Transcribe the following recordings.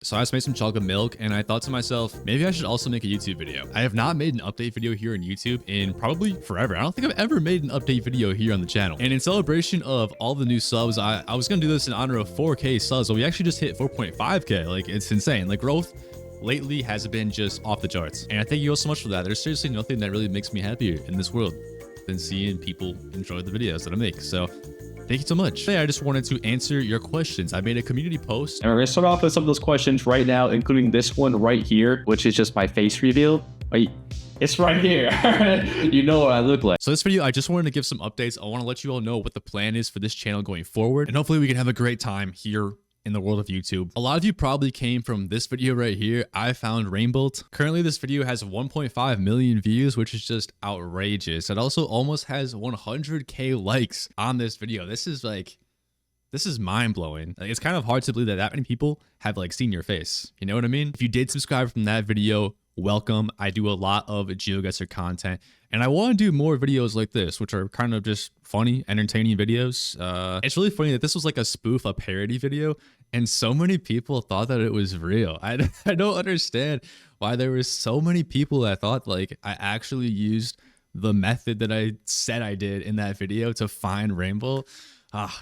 So I just made some chocolate milk and I thought to myself, maybe I should also make a YouTube video. I have not made an update video here on YouTube in probably forever. I don't think I've ever made an update video here on the channel. And in celebration of all the new subs, I was gonna do this in honor of 4K subs, but we actually just hit 4.5K. Like, it's insane. Like, growth lately has been just off the charts. And I thank you all so much for that. There's seriously nothing that really makes me happier in this world than seeing people enjoy the videos that I make. So thank you so much. Today, I just wanted to answer your questions. I made a community post. And we're gonna start off with some of those questions right now, including this one right here, which is just my face reveal. It's right here. You know what I look like. So this video, I just wanted to give some updates. I want to let you all know what the plan is for this channel going forward. And hopefully we can have a great time here in the world of YouTube. A lot of you probably came from this video right here. I found Rainbow. Currently, this video has 1.5 million views, which is just outrageous. It also almost has 100K likes on this video. This is mind-blowing. Like, it's kind of hard to believe that many people have like seen your face. You know what I mean? If you did subscribe from that video, welcome. I do a lot of GeoGuessr content, and I want to do more videos like this, which are kind of just funny, entertaining videos. It's really funny that this was like a spoof, a parody video, and so many people thought that it was real. I don't understand why there were so many people that thought like I actually used the method that I said I did in that video to find Rainbow.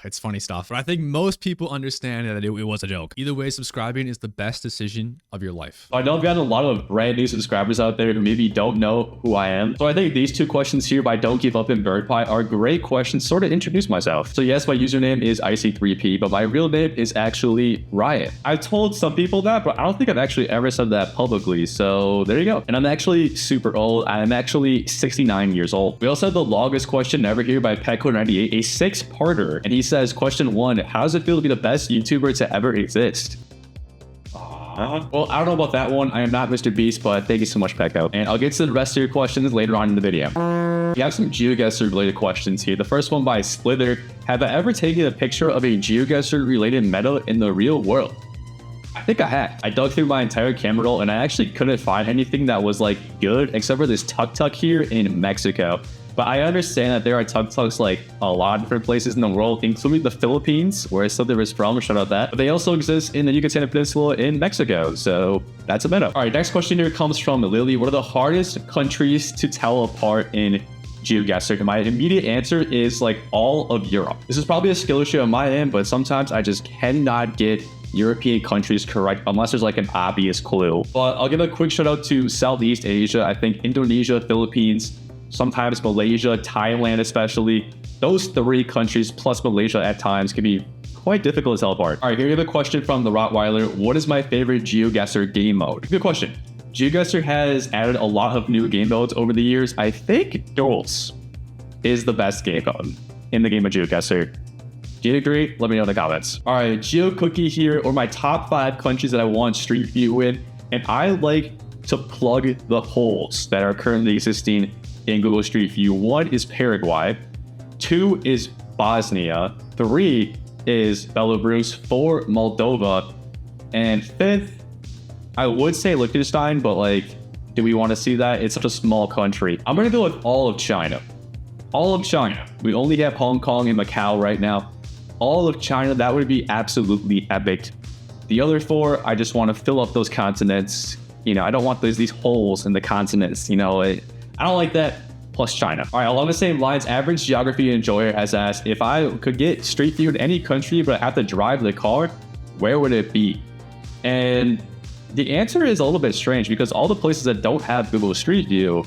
It's funny stuff. But I think most people understand that it was a joke. Either way, subscribing is the best decision of your life. I know I've got a lot of brand new subscribers out there who maybe don't know who I am. So I think these two questions here by Don't Give Up and BirdPie are great questions to sort of introduce myself. So yes, my username is Icy3P, but my real name is actually Riot. I've told some people that, but I don't think I've actually ever said that publicly. So there you go. And I'm actually super old. I'm actually 69 years old. We also have the longest question ever here by Petko98, a 6-parter. And he says, question 1, how does it feel to be the best YouTuber to ever exist? Well, I don't know about that one. I am not Mr. Beast, but thank you so much, Petko. And I'll get to the rest of your questions later on in the video. We have some GeoGuessr related questions here. The first one by Splither. Have I ever taken a picture of a GeoGuessr related meta in the real world? I think I had. I dug through my entire camera roll and I actually couldn't find anything that was like good except for this tuk-tuk here in Mexico. But I understand that there are tuk-tuks like a lot of different places in the world, including the Philippines, where Slyther is from, shout out that. But they also exist in the Yucatan Peninsula in Mexico, so that's a meta. All right, next question here comes from Lily. What are the hardest countries to tell apart in GeoGuessr? And my immediate answer is like all of Europe. This is probably a skill issue on my end, but sometimes I just cannot get European countries correct unless there's like an obvious clue. But I'll give a quick shout out to Southeast Asia. I think Indonesia, Philippines, sometimes Malaysia, Thailand especially. Those 3 countries plus Malaysia at times can be quite difficult to tell apart. All right, here we have a question from the Rottweiler. What is my favorite GeoGuessr game mode? Good question. GeoGuessr has added a lot of new game modes over the years. I think Duels is the best game mode in the game of GeoGuessr. Do you agree? Let me know in the comments. All right, GeoCookie here, or my top 5 countries that I want Street View in. And I like to plug the holes that are currently existing in Google Street View. 1 is Paraguay, 2 is Bosnia, 3 is Belarus, 4 Moldova, and 5th, I would say Liechtenstein, but like, do we want to see that? It's such a small country. I'm gonna go with all of China. All of China. We only have Hong Kong and Macau right now. All of China, that would be absolutely epic. The other 4, I just want to fill up those continents. You know, I don't want these holes in the continents, you know. I don't like that, plus China. All right, along the same lines, Average Geography Enjoyer has asked, if I could get Street View in any country, but I have to drive the car, where would it be? And the answer is a little bit strange because all the places that don't have Google Street View,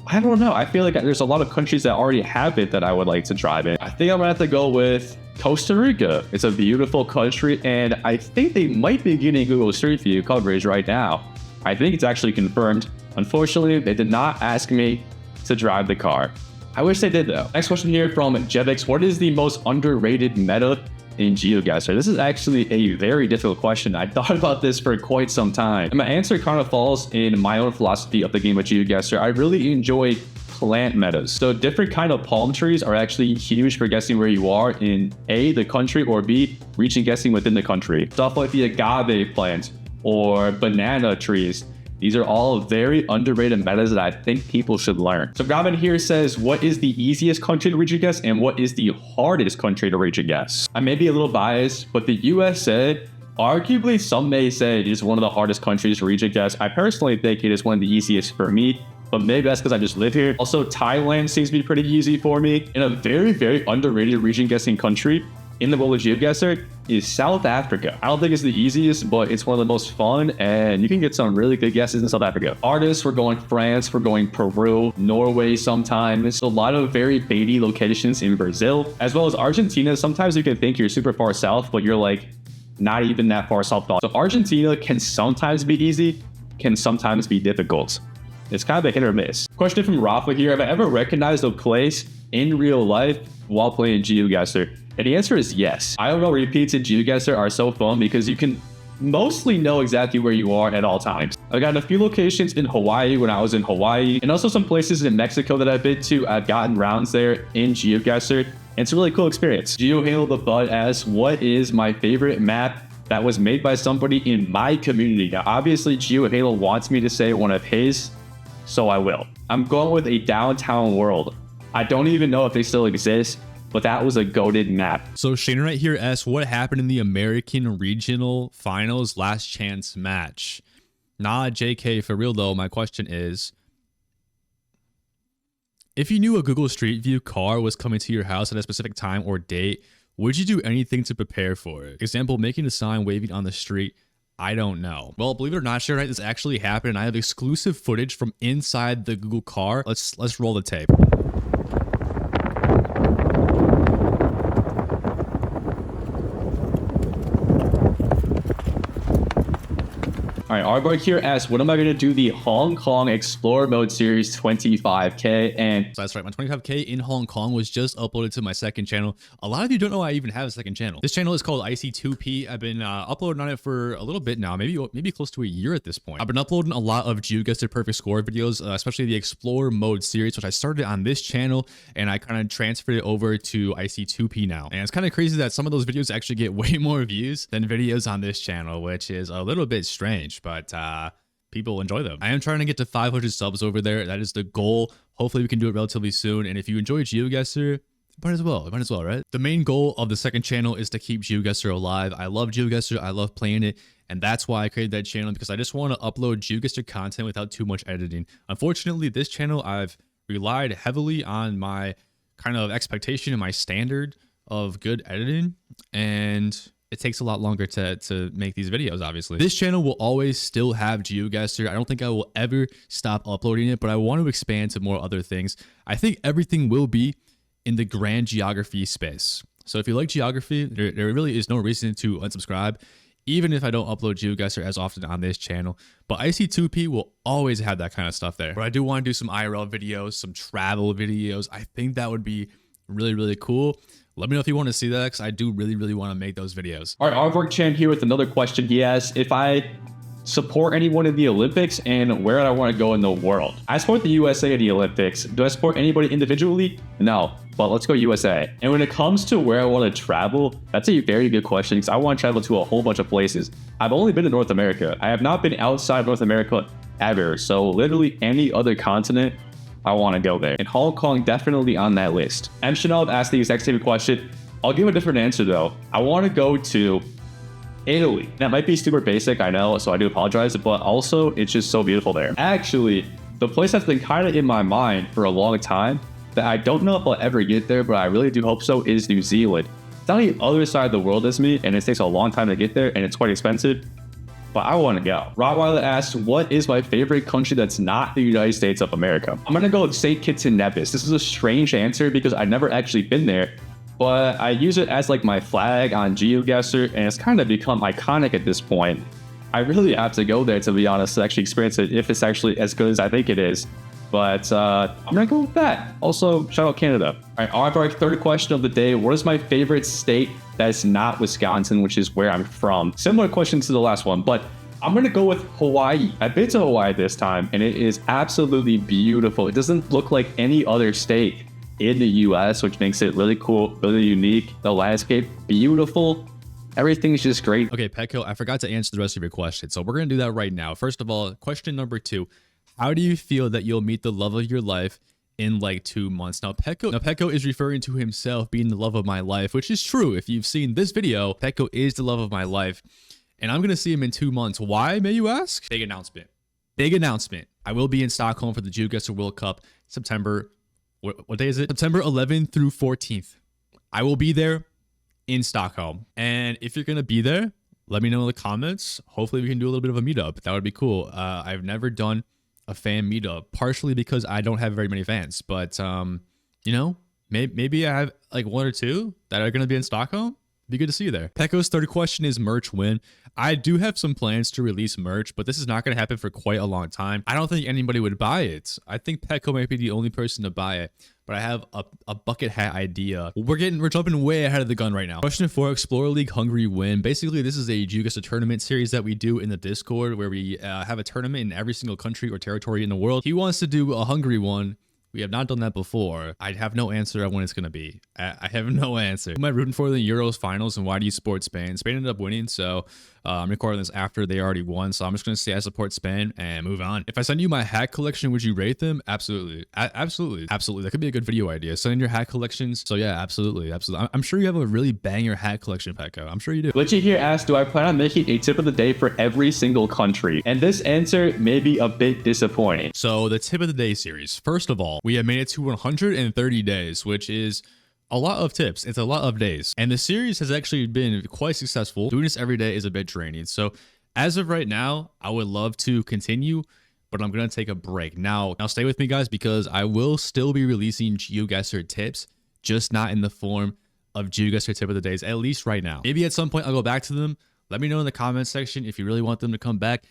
I don't know. I feel like there's a lot of countries that already have it that I would like to drive in. I think I'm gonna have to go with Costa Rica. It's a beautiful country, and I think they might be getting Google Street View coverage right now. I think it's actually confirmed. Unfortunately, they did not ask me to drive the car. I wish they did though. Next question here from Jevix. What is the most underrated meta in GeoGuessr? This is actually a very difficult question. I thought about this for quite some time. And my answer kind of falls in my own philosophy of the game of GeoGuessr. I really enjoy plant metas. So different kind of palm trees are actually huge for guessing where you are in A, the country, or B, region guessing within the country. Stuff like the agave plant or banana trees. These are all very underrated metas that I think people should learn. So Gavin here says, what is the easiest country to reach a guess and what is the hardest country to reach a guess? I may be a little biased, but the USA Arguably, some may say it is one of the hardest countries to region guess. I personally think it is one of the easiest for me, but maybe that's because I just live here. Also, Thailand seems to be pretty easy for me. And a very, very underrated region guessing country in the world of GeoGuessr is South Africa. I don't think it's the easiest, but it's one of the most fun, and you can get some really good guesses in South Africa. Artists, we're going France, we're going Peru, Norway sometimes. A lot of very baity locations in Brazil, as well as Argentina. Sometimes you can think you're super far south, but you're like not even that far south. So Argentina can sometimes be easy, can sometimes be difficult. It's kind of a hit or miss. Question from Rafa here. Have I ever recognized a place in real life while playing GeoGuessr? And the answer is yes. IRL repeats in GeoGuessr are so fun because you can mostly know exactly where you are at all times. I got a few locations in Hawaii when I was in Hawaii, and also some places in Mexico that I've been to. I've gotten rounds there in GeoGuessr, and it's a really cool experience. GeoHalo the Bud asks, what is my favorite map that was made by somebody in my community? Now, obviously, GeoHalo wants me to say one of his, so I will. I'm going with a downtown world. I don't even know if they still exist, but that was a goated map. So Shane right here asks, what happened in the American Regional Finals last chance match? Nah, JK, for real though, my question is, if you knew a Google Street View car was coming to your house at a specific time or date, would you do anything to prepare for it? Example, making a sign, waving on the street. I don't know. Well, believe it or not, Shane, right, this actually happened, and I have exclusive footage from inside the Google car. Let's roll the tape. All right, Arbor here asks, what am I going to do the Hong Kong Explore Mode Series 25K? And so that's right, my 25K in Hong Kong was just uploaded to my second channel. A lot of you don't know I even have a second channel. This channel is called IC2P. I've been uploading on it for a little bit now, maybe close to a year at this point. I've been uploading a lot of GeoGuessr Perfect Score videos, especially the Explore Mode series, which I started on this channel, and I kind of transferred it over to IC2P now. And it's kind of crazy that some of those videos actually get way more views than videos on this channel, which is a little bit strange, but people enjoy them. I am trying to get to 500 subs over there. That is the goal. Hopefully we can do it relatively soon. And if you enjoy GeoGuessr, might as well, right? The main goal of the second channel is to keep GeoGuessr alive. I love GeoGuessr. I love playing it. And that's why I created that channel, because I just want to upload GeoGuessr content without too much editing. Unfortunately, this channel, I've relied heavily on my kind of expectation and my standard of good editing, and it takes a lot longer to make these videos, obviously. This channel will always still have GeoGuessr. I don't think I will ever stop uploading it, but I want to expand to more other things. I think everything will be in the grand geography space. So if you like geography, there really is no reason to unsubscribe, even if I don't upload GeoGuessr as often on this channel. But IC2P will always have that kind of stuff there. But I do want to do some IRL videos, some travel videos. I think that would be really, really cool. Let me know if you want to see that, because I do really, really want to make those videos. All right, Artwork Chan here with another question. He asks, if I support anyone in the Olympics and where I want to go in the world. I support the USA in the Olympics. Do I support anybody individually? No, but let's go USA. And when it comes to where I want to travel, that's a very good question, because I want to travel to a whole bunch of places. I've only been to North America. I have not been outside North America ever. So literally any other continent, I want to go there. And Hong Kong definitely on that list. M. Chanel asked the exact same question. I'll give a different answer though. I want to go to Italy. That might be super basic, I know, so I do apologize, but also it's just so beautiful there. Actually, the place that's been kind of in my mind for a long time that I don't know if I'll ever get there, but I really do hope so, is New Zealand. It's on the other side of the world as me, and it takes a long time to get there, and it's quite expensive, but I want to go. Rottweiler asks, what is my favorite country that's not the United States of America? I'm going to go with St. Kitts and Nevis. This is a strange answer because I've never actually been there, but I use it as like my flag on GeoGuessr, and it's kind of become iconic at this point. I really have to go there, to be honest, to actually experience it, if it's actually as good as I think it is. But I'm going to go with that. Also, shout out Canada. All right, our third question of the day. What is my favorite state that's not Wisconsin, which is where I'm from? Similar question to the last one, but I'm going to go with Hawaii. I've been to Hawaii this time, and it is absolutely beautiful. It doesn't look like any other state in the US, which makes it really cool, really unique. The landscape, beautiful. Everything's just great. Okay, Petko, I forgot to answer the rest of your question, so we're going to do that right now. First of all, question number 2. How do you feel that you'll meet the love of your life in like 2 months? Now, Petko is referring to himself being the love of my life, which is true. If you've seen this video, Petko is the love of my life. And I'm going to see him in 2 months. Why, may you ask? Big announcement. Big announcement. I will be in Stockholm for the GeoGuessr World Cup, September, what day is it? September 11th through 14th. I will be there in Stockholm. And if you're going to be there, let me know in the comments. Hopefully we can do a little bit of a meetup. That would be cool. I've never done a fan meetup, partially because I don't have very many fans. But, you know, maybe I have like 1 or 2 that are going to be in Stockholm. Be good to see you there. Petko's third question is merch win. I do have some plans to release merch, but this is not going to happen for quite a long time. I don't think anybody would buy it. I think Petko might be the only person to buy it, but I have a bucket hat idea. We're jumping way ahead of the gun right now. Question 4, Explorer League Hungary win. Basically, this is a GeoGuessr tournament series that we do in the Discord where we have a tournament in every single country or territory in the world. He wants to do a Hungary one. We have not done that before. I have no answer on when it's going to be. I have no answer. Who am I rooting for in the Euros finals, and why do you support Spain? Spain ended up winning, so I'm recording this after they already won, so I'm just going to say I support Spain and move on. If I send you my hat collection, would you rate them? Absolutely. Absolutely. Absolutely. That could be a good video idea. Send in your hat collections. So yeah, absolutely. Absolutely. I'm sure you have a really banger hat collection, Petko. I'm sure you do. Glitchy here asks, do I plan on making a tip of the day for every single country? And this answer may be a bit disappointing. So the tip of the day series. First of all, we have made it to 130 days, which is a lot of tips. It's a lot of days. And the series has actually been quite successful. Doing this every day is a bit draining. So as of right now, I would love to continue, but I'm going to take a break. Now stay with me, guys, because I will still be releasing GeoGuessr tips, just not in the form of GeoGuessr tip of the days, at least right now. Maybe at some point I'll go back to them. Let me know in the comments section if you really want them to come back.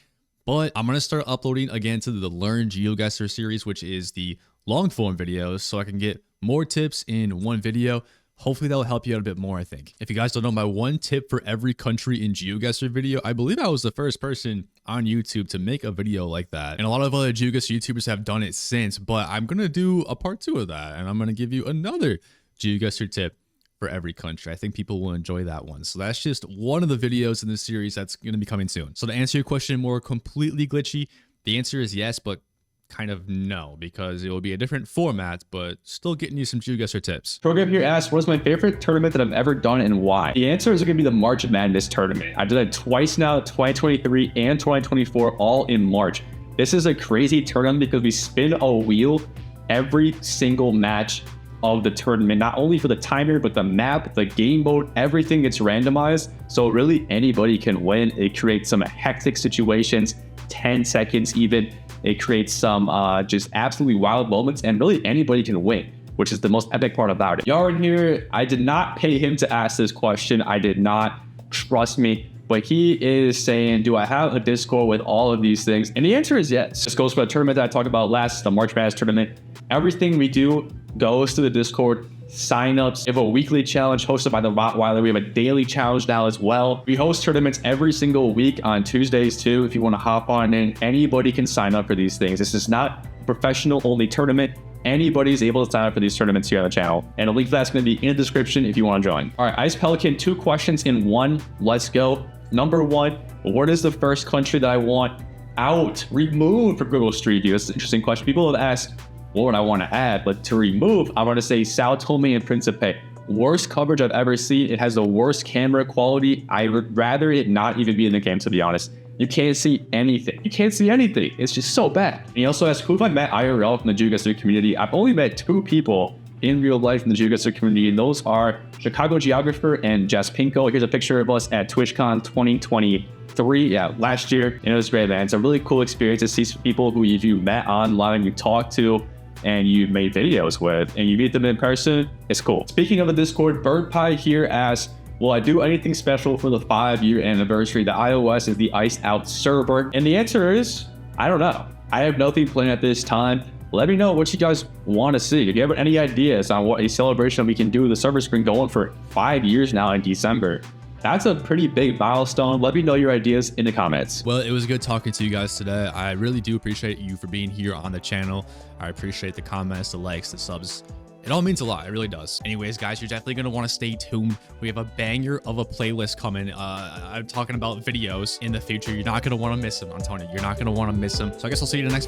But I'm going to start uploading again to the Learn GeoGuessr series, which is the long form videos, so I can get more tips in one video. Hopefully that will help you out a bit more, I think. If you guys don't know, my one tip for every country in GeoGuessr video, I believe I was the first person on YouTube to make a video like that. And a lot of other GeoGuessr YouTubers have done it since, but I'm going to do a part 2 of that. And I'm going to give you another GeoGuessr tip for every country. I think people will enjoy that one. So that's just one of the videos in this series that's going to be coming soon. So to answer your question more completely glitchy, the answer is yes, but kind of no, because it will be a different format, but still getting you some GeoGuessr tips. Program here asks, what is my favorite tournament that I've ever done and why? The answer is going to be the March Madness tournament. I did it twice now, 2023 and 2024, all in March. This is a crazy tournament because we spin a wheel every single match of the tournament, not only for the timer, but the map, the game mode, everything gets randomized. So really anybody can win. It creates some hectic situations, 10 seconds even. It creates some just absolutely wild moments, and really anybody can win, which is the most epic part about it. Yarn here, I did not pay him to ask this question. I did not, trust me. But he is saying, do I have a Discord with all of these things? And the answer is yes. This goes for the tournament that I talked about last, the March Madness tournament. Everything we do goes to the Discord. Signups. We have a weekly challenge hosted by the Rottweiler. We have a daily challenge now as well. We host tournaments every single week on Tuesdays too. If you want to hop on in, anybody can sign up for these things. This is not a professional only tournament. Anybody's able to sign up for these tournaments here on the channel. And a link for that's going to be in the description if you want to join. All right, Ice Pelican, 2 questions in one. Let's go. Number 1, what is the first country that I want out, removed from Google Street View? That's an interesting question. People have asked, what would I want to add? But to remove, I want to say Sao Tome and Principe. Worst coverage I've ever seen. It has the worst camera quality. I would rather it not even be in the game, to be honest. You can't see anything. You can't see anything. It's just so bad. And he also asked, who have I met IRL from the GeoGuessr community? I've only met 2 people in real life in the GeoGuessr community, and those are Chicago Geographer and Jess Pinko. Here's a picture of us at TwitchCon 2023, last year, and it was great, man. It's a really cool experience to see some people who you met online, you talk to, and you made videos with, and you meet them in person. It's cool. Speaking of the Discord, Bird Pie here asks, will I do anything special for the 5-year anniversary? The iOS is the iced out server, and the answer is, I don't know. I have nothing planned at this time. Let me know what you guys want to see. If you have any ideas on what a celebration we can do, the server's been going for 5 years now in December. That's a pretty big milestone. Let me know your ideas in the comments. Well, it was good talking to you guys today. I really do appreciate you for being here on the channel. I appreciate the comments, the likes, the subs. It all means a lot. It really does. Anyways, guys, you're definitely going to want to stay tuned. We have a banger of a playlist coming. I'm talking about videos in the future. You're not going to want to miss them. I'm telling you, you're not going to want to miss them. So I guess I'll see you in the next